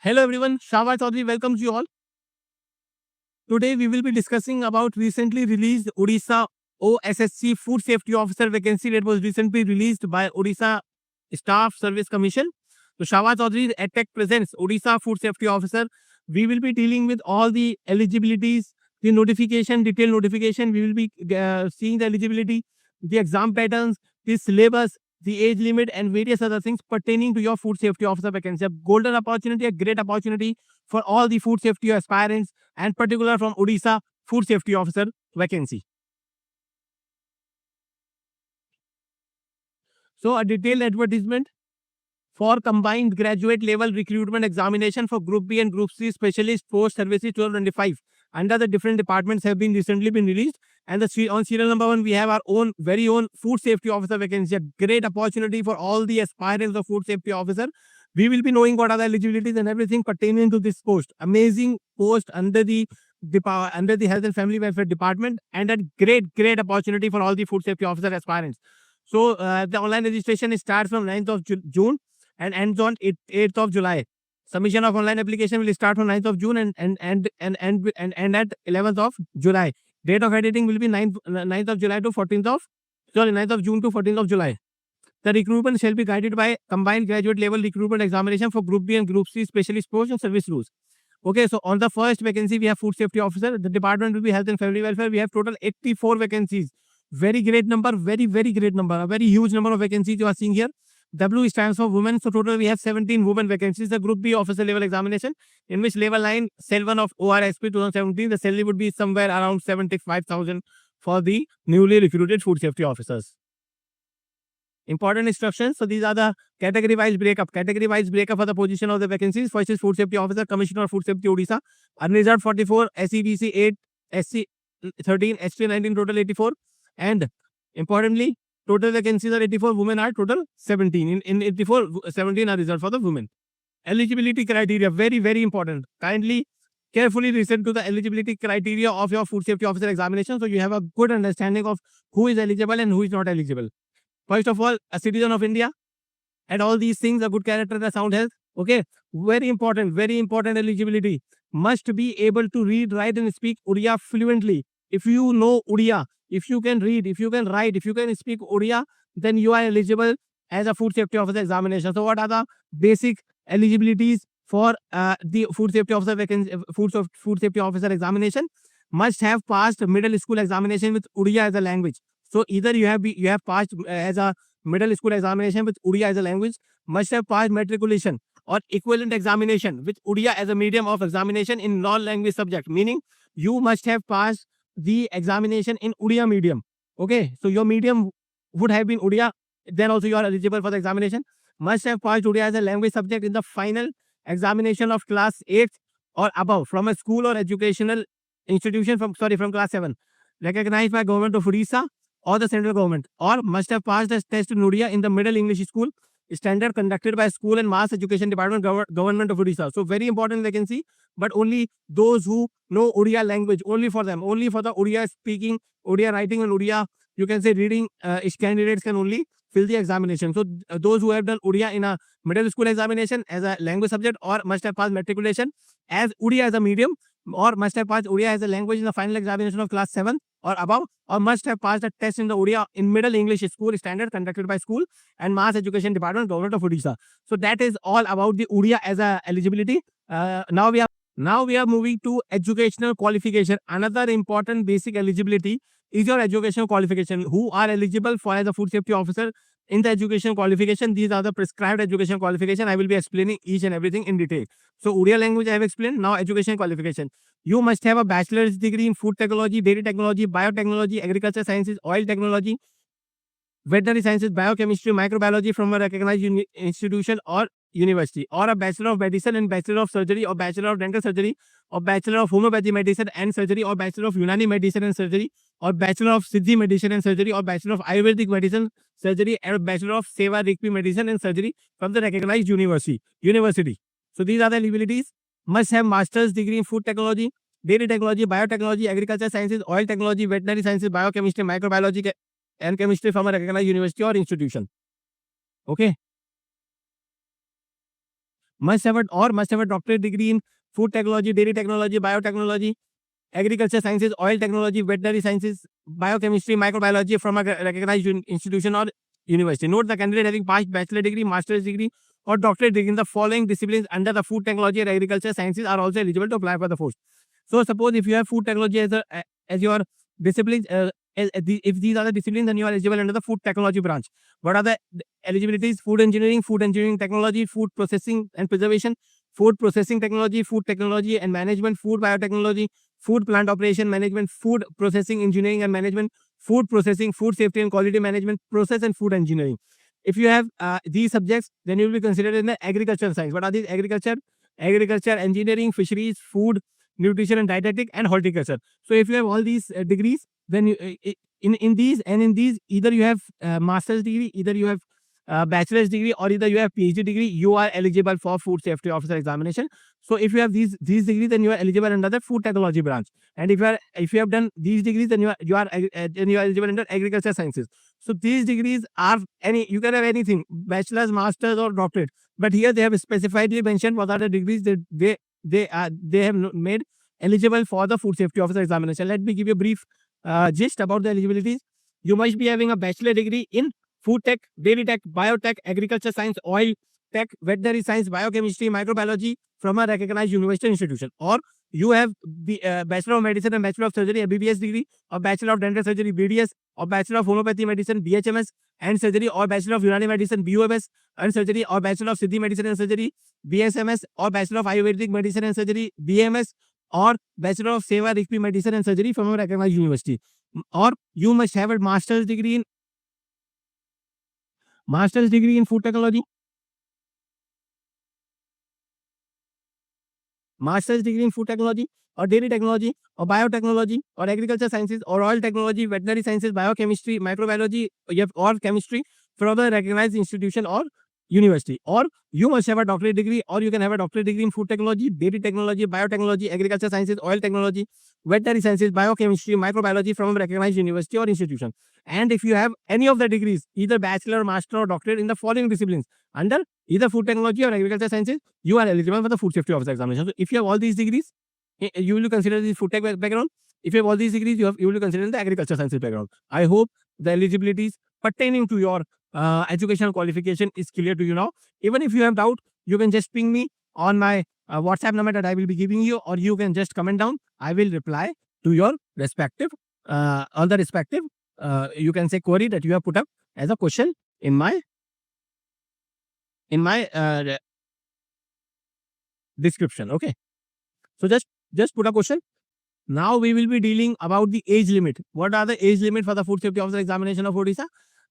Hello everyone, Shahbaz Chaudhary welcomes you all. Today we will be discussing about recently released Odisha OSSC Food Safety Officer vacancy that was recently released by Odisha Staff Service Commission. So Shahbaz Chaudhary EdTech presents Odisha Food Safety Officer. We will be dealing with all the eligibilities, the notification, detailed notification. We will be seeing the eligibility, the exam patterns, the syllabus, the age limit, and various other things pertaining to your food safety officer vacancy. A golden opportunity, a great opportunity for all the food safety aspirants, and particular from Odisha food safety officer vacancy. So a detailed advertisement for combined graduate level recruitment examination for Group B and Group C specialist post services 1225 under the different departments have been recently been released. And on serial number 1, we have our own very own food safety officer vacancy. A great opportunity for all the aspirants of food safety officer. We will be knowing what are the eligibilities and everything pertaining to this post. Amazing post under the Health and Family Welfare Department, and a great opportunity for all the food safety officer aspirants. So the online registration starts from 9th of June and ends on 8th of July. Submission of online application will start from 9th of June and end at 11th of July. Date of editing will be 9th of July to 14th of 9th of June to 14th of July. The recruitment shall be guided by combined graduate level recruitment examination for Group B and Group C specialist posts and service rules. Okay, so on the first vacancy, we have food safety officer. The department will be health and family welfare. We have total 84 vacancies. Very great number, very great number. A very huge number of vacancies you are seeing here. W stands for women. So total we have 17 women vacancies. The Group B officer level examination, in which level 9, cell 1 of ORSP 2017, the salary would be somewhere around 75,000 for the newly recruited food safety officers. Important instructions. So these are the category-wise breakup. Category-wise breakup for the position of the vacancies. First is Food Safety Officer, Commissioner of Food Safety Odisha. Unreserved 44, SEBC 8, SC 13, ST 19, total 84. And importantly, total vacancies are 84, women are total 17. In 84, 17 are reserved for the women. Eligibility criteria, very important. Kindly, carefully listen to the eligibility criteria of your food safety officer examination so you have a good understanding of who is eligible and who is not eligible. First of all, a citizen of India, and all these things, a good character and a sound health. Okay, very important eligibility. Must be able to read, write, and speak Odia fluently. If you know Odia, if you can read, if you can write, if you can speak Odia, then you are eligible as a food safety officer examination. So what are the basic eligibilities for the food safety officer vacancy, food safety officer examination? Must have passed middle school examination with Odia as a language. So either you have passed as a middle school examination with Odia as a language, must have passed matriculation or equivalent examination with Odia as a medium of examination in non-language subject, meaning you must have passed the examination in Odia medium. Okay, so your medium would have been Odia, then also you are eligible for the examination. Must have passed Odia as a language subject in the final examination of class 8 or above from a school or educational institution from class 7, recognized by government of Odisha or the central government, or must have passed the test in Odia in the middle English school standard conducted by school and mass education department government of Odisha. So very important vacancy, but only those who know Odia language, only for them, only for the Odia speaking, Odia writing and Odia, you can say reading candidates can only fill the examination. So those who have done Odia in a middle school examination as a language subject, or must have passed matriculation as Odia as a medium, or must have passed Odia as a language in the final examination of class 7 or above, or must have passed a test in the Odia in middle English school standard conducted by school and mass education department government of Odisha. So that is all about the Odia as a eligibility. Now we are moving to educational qualification. Another important basic eligibility is your educational qualification. Who are eligible for as a food safety officer in the education qualification? These are the prescribed education qualification. I will be explaining each and everything in detail. So Odia language I have explained. Now education qualification. You must have a bachelor's degree in food technology, dairy technology, biotechnology, agriculture sciences, oil technology, veterinary sciences, biochemistry, microbiology from a recognized institution or university, or a Bachelor of Medicine and Bachelor of Surgery, or Bachelor of Dental Surgery, or Bachelor of Homeopathy Medicine and Surgery, or Bachelor of Unani Medicine and Surgery, or Bachelor of Siddhi Medicine and Surgery, or Bachelor of Ayurvedic Medicine Surgery, and Bachelor of Seva Rikpi Medicine and Surgery from the recognized university. So these are the eligibilities. Must have master's degree in food technology, dairy technology, biotechnology, agriculture sciences, oil technology, veterinary sciences, biochemistry, microbiology and chemistry from a recognized university or institution. Okay. must have a doctorate degree in food technology, dairy technology, biotechnology, agriculture sciences, oil technology, veterinary sciences, biochemistry, microbiology from a recognized institution or university. Note the candidate having passed bachelor degree, master's degree, or doctorate degree in the following disciplines under the food technology and agriculture sciences are also eligible to apply for the post. So suppose if you have food technology as your discipline, if these are the disciplines, then you are eligible under the food technology branch. What are the eligibilities? Food engineering technology, food processing and preservation, food processing technology, food technology and management, food biotechnology, food plant operation management, food processing engineering and management, food processing, food safety and quality management, process and food engineering. If you have these subjects, then you will be considered in the agricultural science. What are these? Agriculture, engineering, fisheries, food, nutrition and dietetic, and horticulture. So if you have all these degrees, then you, in these, either you have master's degree, either you have bachelor's degree, or either you have PhD degree, you are eligible for food safety officer examination. So if you have these degrees, then you are eligible under the food technology branch. And if you have done these degrees, then you are eligible under agriculture sciences. So these degrees are you can have anything, bachelor's, master's, or doctorate. But here they have specifically mentioned what are the degrees that they have made eligible for the food safety officer examination. Let me give you a brief gist about the eligibilities. You must be having a bachelor degree in food tech, dairy tech, biotech, agriculture science, oil tech, veterinary science, biochemistry, microbiology from a recognized university institution, or you have the Bachelor of Medicine and Bachelor of Surgery (BBS) degree, or Bachelor of Dental Surgery (BDS), or Bachelor of Homeopathy Medicine (BHMS) and Surgery, or Bachelor of Unani Medicine (BOMS) and Surgery, or Bachelor of Siddhi Medicine and Surgery (BSMS), or Bachelor of Ayurvedic Medicine and Surgery (BMS), or Bachelor of Seva Rikpi Medicine and Surgery from a recognized university. Or you must have a master's degree in food technology, master's degree in food technology, or dairy technology, or biotechnology, or agriculture sciences, or oil technology, veterinary sciences, biochemistry, microbiology, or chemistry from a recognized institution or university. Or you must have a doctorate degree, or you can have a doctorate degree in food technology, dairy technology, biotechnology, agriculture sciences, oil technology, veterinary sciences, biochemistry, microbiology from a recognized university or institution. And if you have any of the degrees, either bachelor, master, or doctorate in the following disciplines under either food technology or agriculture sciences, you are eligible for the food safety officer examination. So if you have all these degrees, you will consider the food tech background. If you have all these degrees, you will consider the agriculture sciences background. I hope the eligibilities pertaining to your educational qualification is clear to you now. Even if you have doubt, you can just ping me on my WhatsApp number that I will be giving you, or you can just comment down. I will reply to your respective on the respective you can say query that you have put up as a question in my description. Okay, so just put a question. Now we will be dealing about the age limit. What are the age limit for the food safety officer examination of Odisha?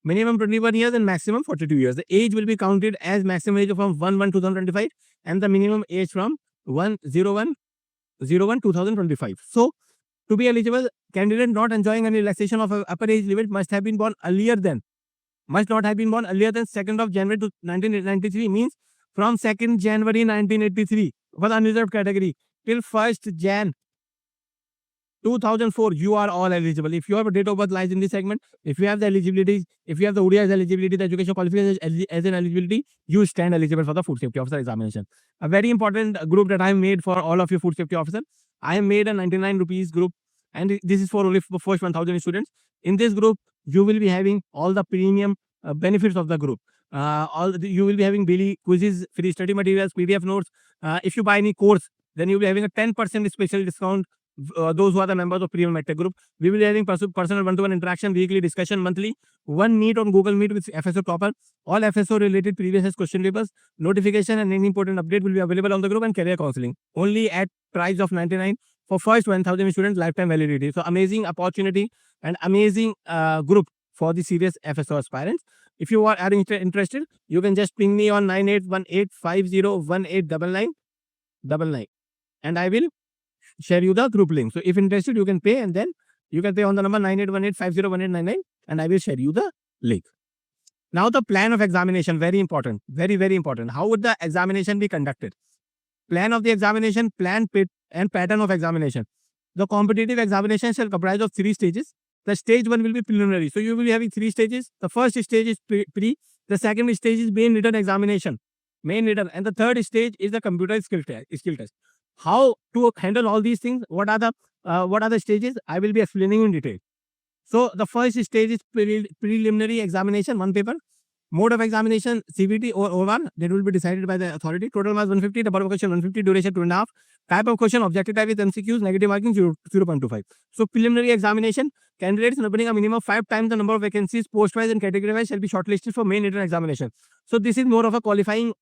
Minimum 21 years and maximum 42 years. The age will be counted as maximum age from 1/1/2025 and the minimum age from 1/01/2025. So to be eligible, candidate not enjoying any relaxation of upper age limit must not have been born earlier than 2nd of January 1993, means from 2nd January 1983 for the unreserved category till 1st Jan 2004, you are all eligible. If your date of birth lies in this segment, if you have the eligibility, if you have the ODI as eligibility, the education qualification as an eligibility, you stand eligible for the food safety officer examination. A very important group that I have made for all of you food safety officer. I have made a 99 rupees group, and this is for only for first 1000 students. In this group, you will be having all the premium benefits of the group. You will be having daily quizzes, free study materials, PDF notes. If you buy any course, then you will be having a 10% special discount. Those who are the members of Premium MedTech group, we will be having personal one-to-one interaction, weekly discussion, monthly, one meet on Google Meet with FSO Topper. All FSO related previous question papers, notification and any important update will be available on the group, and career counseling only at price of 99 for first 1000 students, lifetime validity. So amazing opportunity and amazing group for the serious FSO aspirants. If you are interested, you can just ping me on 9818501899 and I will share you the group link. So if interested, you can pay, and then you can pay on the number 9818501899 and I will share you the link. Now the plan of examination, very important, very, very important. How would the examination be conducted? Plan of the examination, plan and pattern of examination. The competitive examination shall comprise of 3 stages. The stage 1 will be preliminary. So you will be having 3 stages. The first stage is pre. The second stage is main written examination. main written, and the third stage is the computer skill test. How to handle all these things? What are the stages? I will be explaining in detail. So the first stage is preliminary examination, one paper. Mode of examination, CBT or OR, that will be decided by the authority. Total marks 150, number of question 150, duration 2.5. Type of question, objective type with MCQs, negative marking 0.25. So preliminary examination, candidates opening a minimum of 5 times the number of vacancies, post-wise and category-wise shall be shortlisted for main written examination. So this is more of a qualifying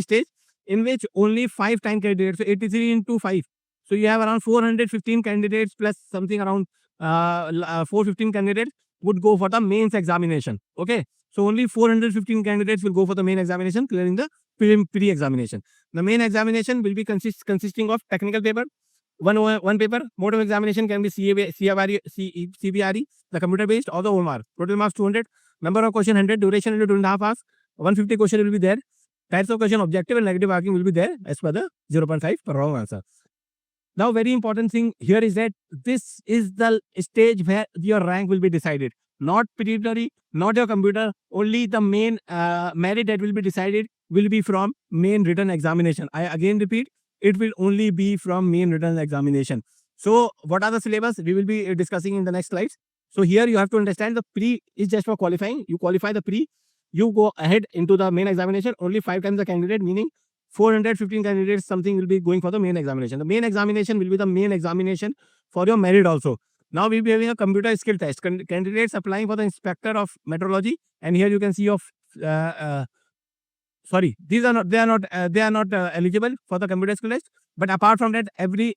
stage in which only 5 time candidates, so 83 into 5. So you have around 415 candidates plus something around 415 candidates would go for the mains examination. Okay. So only 415 candidates will go for the main examination, clearing the pre-examination. The main examination will be consisting of technical paper, one paper. Mode of examination can be CBRE, the computer based, or the OMR. Total marks 200, number of question 100, duration 2.5 hours, 150 question will be there. Types of question, objective and negative marking will be there as per the 0.5 per wrong answer. Now, very important thing here is that this is the stage where your rank will be decided. Not preliminary, not your computer, only the main merit that will be decided will be from main written examination. I again repeat, it will only be from main written examination. So, what are the syllabus? We will be discussing in the next slides. So, here you have to understand the pre is just for qualifying. You qualify the pre, you go ahead into the main examination, only 5 times the candidate, meaning 415 candidates something will be going for the main examination. The main examination will be the main examination for your merit also. Now we'll be having a computer skill test. Candidates applying for the inspector of metrology, and here you can see of sorry, they are not eligible for the computer skill test. But apart from that, every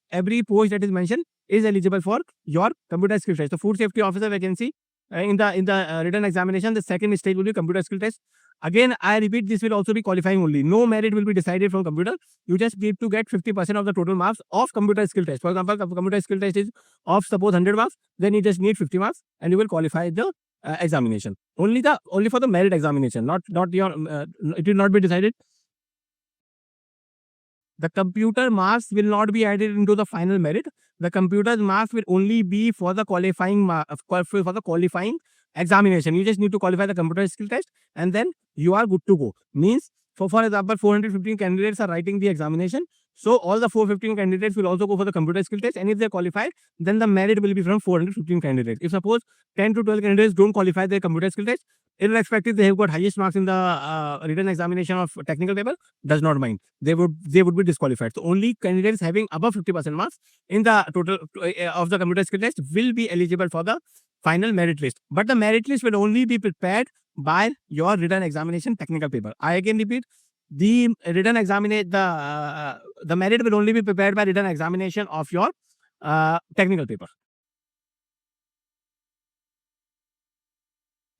post that is mentioned is eligible for your computer skill test. The food safety officer vacancy in the written examination, the second stage will be computer skill test. Again, I repeat, this will also be qualifying only. No merit will be decided from computer. You just need to get 50% of the total marks of computer skill test. For example, computer skill test is of suppose 100 marks, then you just need 50 marks and you will qualify the examination. Only for the merit examination, not your. It will not be decided. The computer marks will not be added into the final merit. The computer marks will only be for the qualifying examination. You just need to qualify the computer skill test and then you are good to go. Means, for example, 415 candidates are writing the examination. So all the 415 candidates will also go for the computer skill test, and if they qualified, then the merit will be from 415 candidates. If suppose 10 to 12 candidates don't qualify their computer skill test, irrespective they have got highest marks in the written examination of technical paper, does not mind. They would be disqualified. So only candidates having above 50% marks in the total of the computer skill test will be eligible for the final merit list. But the merit list will only be prepared by your written examination technical paper. I again repeat, the written examination, the merit will only be prepared by written examination of your technical paper.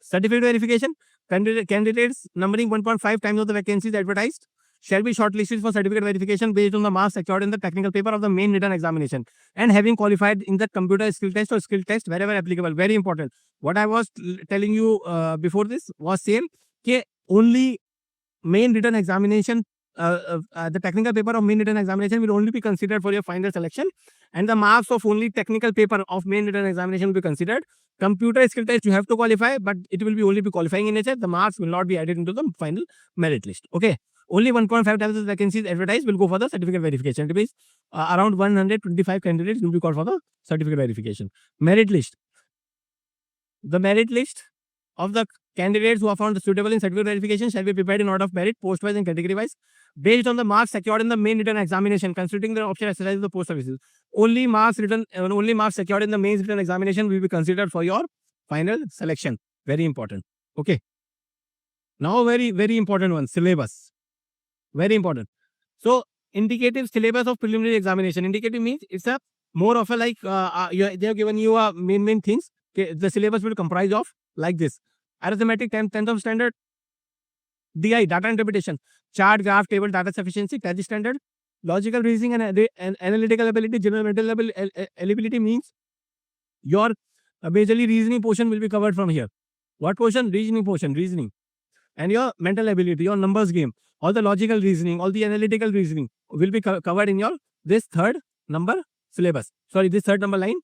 Certificate verification, candidates numbering 1.5 times of the vacancies advertised shall be shortlisted for certificate verification based on the marks secured in the technical paper of the main written examination and having qualified in the computer skill test or skill test wherever applicable. Very important. What I was telling you before this was same, that only main written examination, the technical paper of main written examination will only be considered for your final selection, and the marks of only technical paper of main written examination will be considered. Computer skill test you have to qualify, but it will be only be qualifying in nature. The marks will not be added into the final merit list. Okay. Only 1.5 times the vacancies advertised will go for the certificate verification. It means around 125 candidates will be called for the certificate verification. Merit list. The merit list of the candidates who are found suitable in certificate verification shall be prepared in order of merit, post-wise and category-wise, based on the marks secured in the main written examination, considering the option exercise of the post services. Only marks secured in the main written examination will be considered for your final selection. Very important. Okay. Now, very, very important one, syllabus. Very important. So, indicative syllabus of preliminary examination. Indicative means it's a more of a like, they have given you a main things. Okay, the syllabus will comprise of like this. Arithmetic, 10th of standard. DI, data interpretation. Chart, graph, table, data sufficiency, TAGI standard. Logical reasoning and analytical ability, general mental ability means your basically reasoning portion will be covered from here. What portion? Reasoning portion, reasoning. And your mental ability, your numbers game, all the logical reasoning, all the analytical reasoning will be covered in your this third number syllabus. Sorry, this third number line.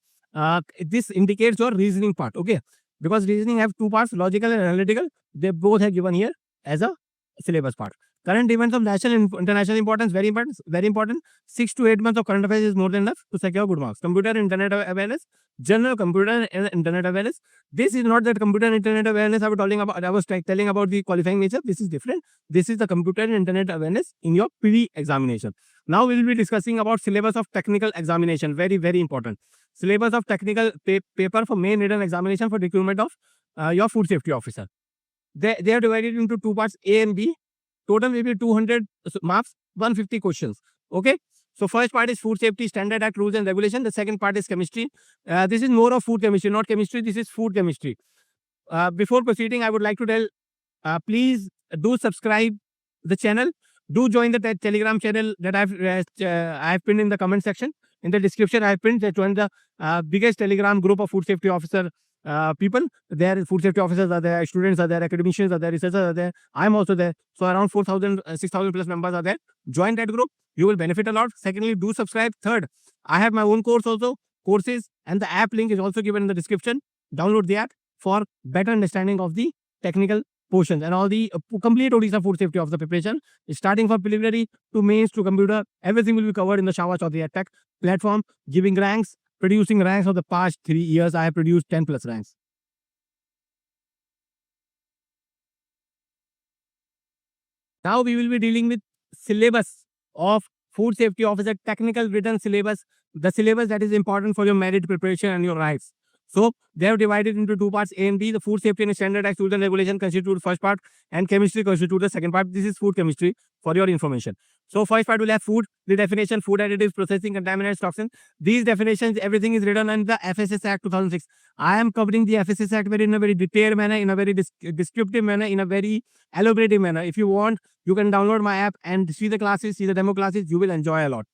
This indicates your reasoning part. Okay. Because reasoning have two parts, logical and analytical. They both are given here as a syllabus part. Current events of national and international importance, very important, very important. 6 to 8 months of current affairs is more than enough to secure good marks. Computer and internet awareness, general computer and internet awareness. This is not that computer and internet awareness I was telling about. I was telling about the qualifying nature. This is different. This is the computer and internet awareness in your pre-examination. Now we will be discussing about syllabus of technical examination. Very, very important. Syllabus of technical paper for main written examination for recruitment of your food safety officer. They are divided into two parts, A and B. Total will be 200 marks, 150 questions. Okay. So first part is food safety standard act rules and regulation. The second part is chemistry. This is more of food chemistry, not chemistry. This is food chemistry. Before proceeding, I would like to tell, please do subscribe the channel. Do join the Telegram channel that I've pinned in the comment section. In the description, I've pinned that join the biggest Telegram group of food safety officer people. There, food safety officers are there, students are there, academicians are there, researchers are there. I'm also there. So around 4,000, 6,000 plus members are there. Join that group. You will benefit a lot. Secondly, do subscribe. Third, I have my own course also, courses, and the app link is also given in the description. Download the app for better understanding of the technical portions and all the complete Odisha food safety of the preparation, starting from preliminary to mains to computer. Everything will be covered in the Shahbaz Chaudhary EdTech platform, giving ranks, producing ranks of the past 3 years. I have produced 10 plus ranks. Now we will be dealing with syllabus of food safety officer, technical written syllabus, the syllabus that is important for your merit preparation and your rights. So they have divided into two parts, A and B. The food safety and standard act rules and regulation constitute the first part and chemistry constitute the second part. This is food chemistry for your information. So first part will have food, the definition, food additives, processing, contaminants, toxins. These definitions, everything is written in the FSS Act 2006. I am covering the FSS Act in a very detailed manner, in a very descriptive manner, in a very elaborative manner. If you want, you can download my app and see the classes, see the demo classes. You will enjoy a lot.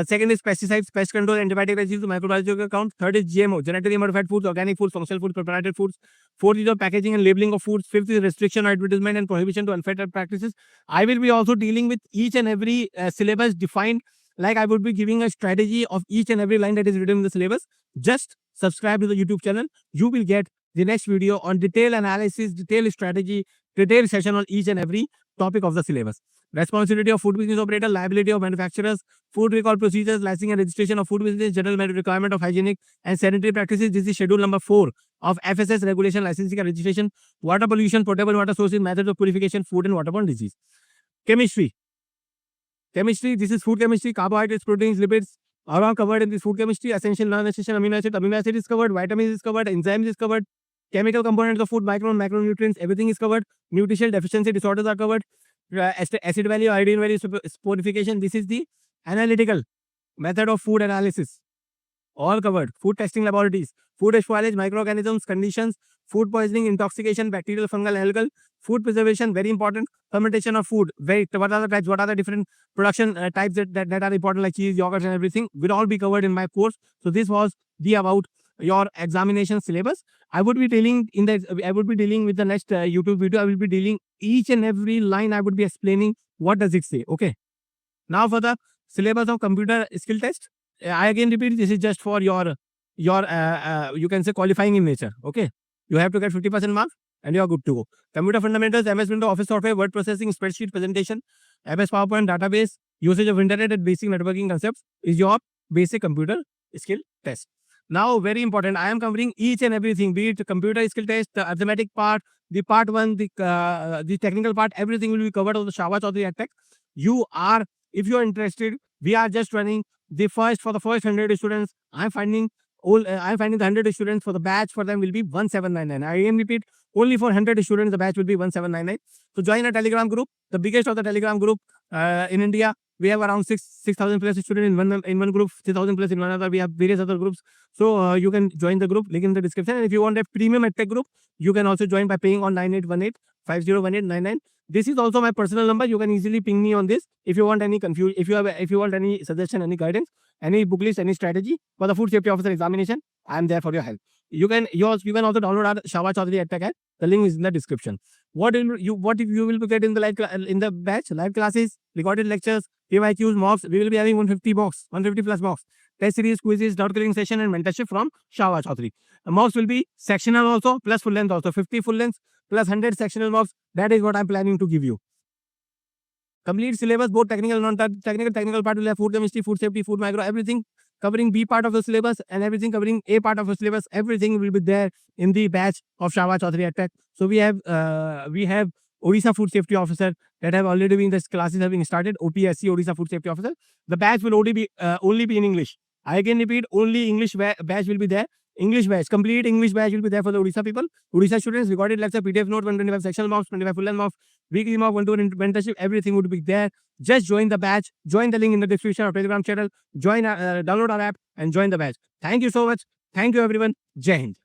Second is pesticides, pest control, antibiotic resistance, microbiological count. Third is GMO, genetically modified foods, organic foods, functional foods, proprietary foods. Fourth is the packaging and labeling of foods. Fifth is restriction, advertisement, and prohibition to unfair practices. I will be also dealing with each and every syllabus defined. Like I would be giving a strategy of each and every line that is written in the syllabus. Just subscribe to the YouTube channel. You will get the next video on detailed analysis, detailed strategy, detailed session on each and every topic of the syllabus. Responsibility of food business operator, liability of manufacturers, food recall procedures, licensing and registration of food business, general requirement of hygienic and sanitary practices. This is schedule number 4 of FSS regulation, licensing and registration, water pollution, potable water sources, methods of purification, food and waterborne disease. Chemistry. Chemistry, this is food chemistry, carbohydrates, proteins, lipids are all covered in this food chemistry. Essential, non-essential amino acid is covered, vitamins is covered, enzymes is covered, chemical components of food, macronutrients, everything is covered. Nutritional deficiency disorders are covered. Acid value, iodine value, purification. This is the analytical method of food analysis. All covered. Food testing laboratories, food spoilage, microorganisms, conditions, food poisoning, intoxication, bacterial, fungal, algal, food preservation, very important. Fermentation of food. What are the types? What are the different production types that are important, like cheese, yogurts, and everything? Will all be covered in my course. So this was the about your examination syllabus. I would be dealing with the next YouTube video. I will be dealing each and every line. I would be explaining what does it say. Okay. Now for the syllabus of computer skill test. I again repeat, this is just for your you can say qualifying in nature. Okay. You have to get 50% marks and you are good to go. Computer fundamentals, MS Windows, Office software, word processing, spreadsheet, presentation, MS PowerPoint, database, usage of internet and basic networking concepts is your basic computer skill test. Now, very important, I am covering each and everything, be it computer skill test, the arithmetic part, the part 1, the technical part, everything will be covered on the Shahbaz Chaudhary EdTech. If you are interested, we are just running for the first 100 students. I'm finding the 100 students for the batch for them will be 1799. I again repeat, only for 100 students, the batch will be 1799. So join a Telegram group, the biggest of the Telegram group in India. We have around 6,000 plus students in one group, 3,000 plus in one other. We have various other groups. So you can join the group, link in the description. And if you want a premium EdTech group, you can also join by paying on 9818-501899. This is also my personal number. You can easily ping me on this. If you want any if you want any suggestion, any guidance, any book list, any strategy for the food safety officer examination, I am there for your help. You can also download our Shahbaz Chaudhary EdTech app. The link is in the description. What if you will get in the batch live classes, recorded lectures, PYQs, mocks. We will be having 150 plus mocks. Test series, quizzes, doubt clearing session, and mentorship from Shahbaz Chaudhary. Mocks will be sectional also, plus full length also. 50 full length plus 100 sectional mocks. That is what I'm planning to give you. Complete syllabus, both technical and non-technical. Technical part will have food chemistry, food safety, food micro, everything covering B part of the syllabus and everything covering A part of the syllabus. Everything will be there in the batch of Shahbaz Chaudhary Tech. So we have Odisha Food Safety Officer that have already been, the classes have been started. OPSC, Odisha Food Safety Officer. The batch will only be in English. I can repeat, only English batch will be there. English batch, complete English batch will be there for the Odisha people. Odisha students, recorded lecture, PDF note, 125 sectional marks, 25 full length marks, weekly mark, 1-2 mentorship, everything would be there. Just join the batch, join the link in the description of Telegram channel, download our app and join the batch. Thank you so much. Thank you everyone. Jai Hind.